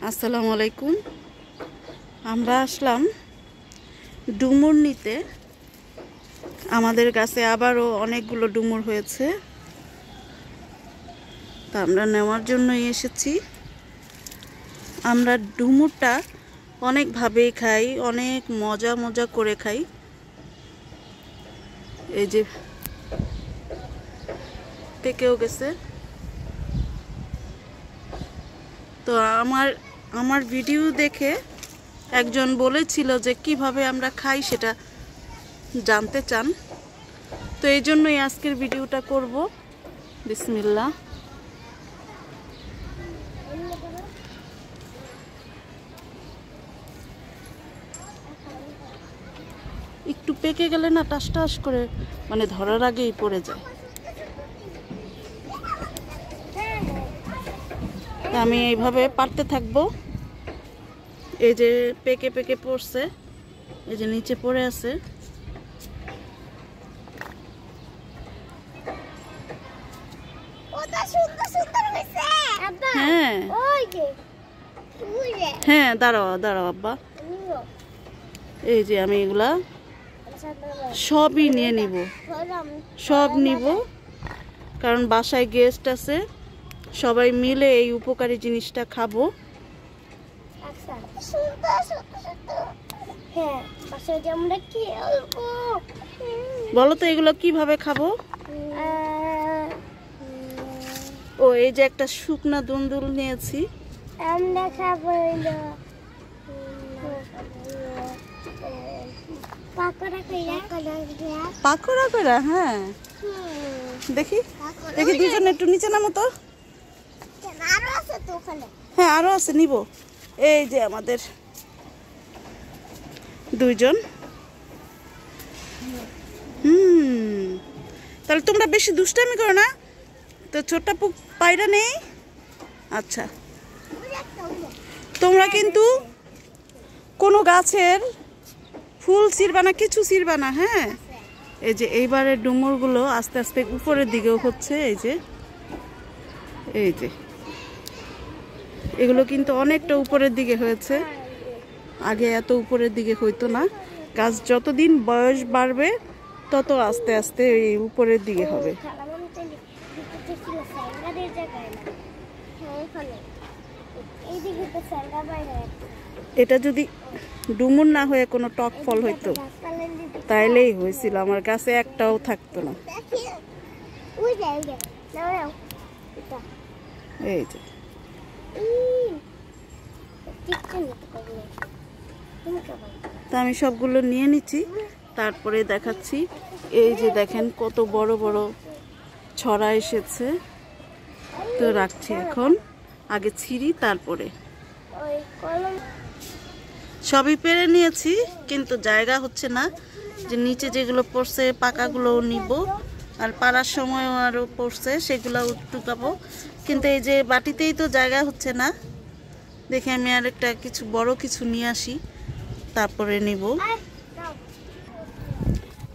আসসালামু আলাইকুম। আমরা আসলাম ডুমুর নিতে। আমাদের কাছে আবারও অনেকগুলো ডুমুর হয়েছে, তা আমরা নেওয়ার জন্যই এসেছি। আমরা ডুমুরটা অনেকভাবেই খাই, অনেক মজা মজা করে খাই। এই যে পেকেও গেছে। তো আমার ভিডিও দেখে একজন বলেছিল যে কিভাবে আমরা খাই সেটা জানতে চান, তো এই জন্যই আজকের ভিডিওটা করব। বিসমিল্লাহ। একটু পেকে গেলে না টাস টাস করে মানে ধরার আগেই পড়ে যায়। আমি এইভাবে পারতে থাকবো। এই যে পেকে পেকে পড়ছে, এই যে নিচে পড়ে আছে। হ্যাঁ হ্যাঁ, দাঁড়াও দাঁড়াও আব্বা। এই যে আমি এগুলা সবই নিয়ে নিব, সব নিব, কারণ বাসায় গেস্ট আছে, সবাই মিলে এই উপকারী জিনিসটা খাবো। বলো তো এগুলো কিভাবে খাবো? ও এই যে একটা শুকনা দুন্দুল নিয়েছি, আমরা খাবো পাকোড়া করে। হ্যাঁ দেখি দেখি, দুজন একটু নিচে নামো তো। হ্যাঁ আরো আছে, নিব। এই যে আমাদের দুইজন। তাহলে তোমরা বেশি দুষ্টামি করো না তো। ছোট্ট পায়রা নেই। আচ্ছা, তোমরা কিন্তু কোনো গাছের ফুল ছিঁড়বা না, কিছু ছিঁড়বা না। হ্যাঁ, এই যে এইবারে ডুমুরগুলো আস্তে আস্তে উপরের দিকেও হচ্ছে। এই যে এগুলো কিন্তু অনেকটা উপরের দিকে হয়েছে, আগে এত উপরের দিকে হইতো না। গাছ যতদিন বয়স বাড়বে তত আস্তে আস্তে এই উপরের দিকে হবে। এটা যদি ডুমুর না হয়ে কোনো টক ফল হইতো তাইলেই হয়েছিল, আমার গাছে একটাও থাকতো না। এই যে তা আমি সবগুলো নিয়ে নিচ্ছি, তারপরে দেখাচ্ছি। এই যে দেখেন কত বড় বড় ছড়া এসেছে। তো রাখছি এখন, আগে ছিঁড়ি তারপরে। সবই পেরে নিয়েছি কিন্তু জায়গা হচ্ছে না, যে নিচে যেগুলো পড়ছে পাকাগুলোও নিব, আর পাড়ার সময়ও আরও পড়ছে সেগুলো টুকাবো, কিন্তু এই যে বাটিতেই তো জায়গা হচ্ছে না। দেখে আমি আর একটা কিছু বড় কিছু নিয়ে আসি, তারপরে নিব।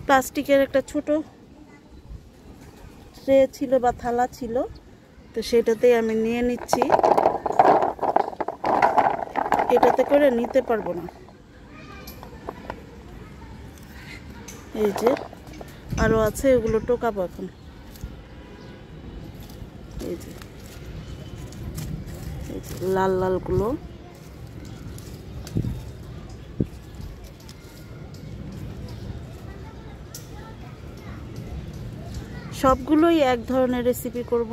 প্লাস্টিকের একটা ছোট ট্রে ছিল বা থালা ছিল, তো সেটাতেই আমি নিয়ে নিচ্ছি। এটাতে করে নিতে পারবো না। এই যে আরো আছে, ওগুলো টোকাবো এখন। এই যে লাল লাল গুলো সবগুলোই এক ধরনের রেসিপি করব।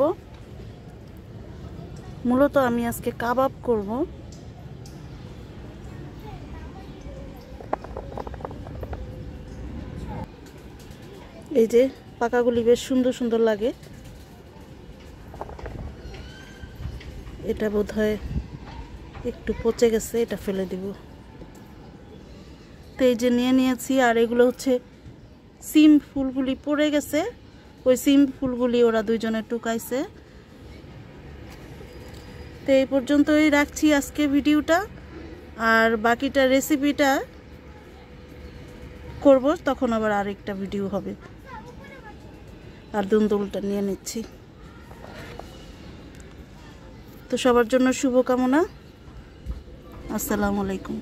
মূলত আমি আজকে কাবাব করব। এই যে পাকাগুলি বেশ সুন্দর সুন্দর লাগে। এটা বোধহয় একটু পচে গেছে, এটা ফেলে দিব। তো এই যে নিয়ে নিয়েছি, আর এগুলো হচ্ছে সিম ফুলগুলি পড়ে গেছে, ওই সিম ফুলগুলি ওরা দুইজনে টুকাইছে। তো এই পর্যন্তই রাখছি আজকে ভিডিওটা, আর বাকিটা রেসিপিটা করব তখন আবার আরেকটা ভিডিও হবে। আর দুন্দুলটা নিয়ে নিচ্ছি। তো সবার জন্য শুভকামনা। আসসালামু আলাইকুম।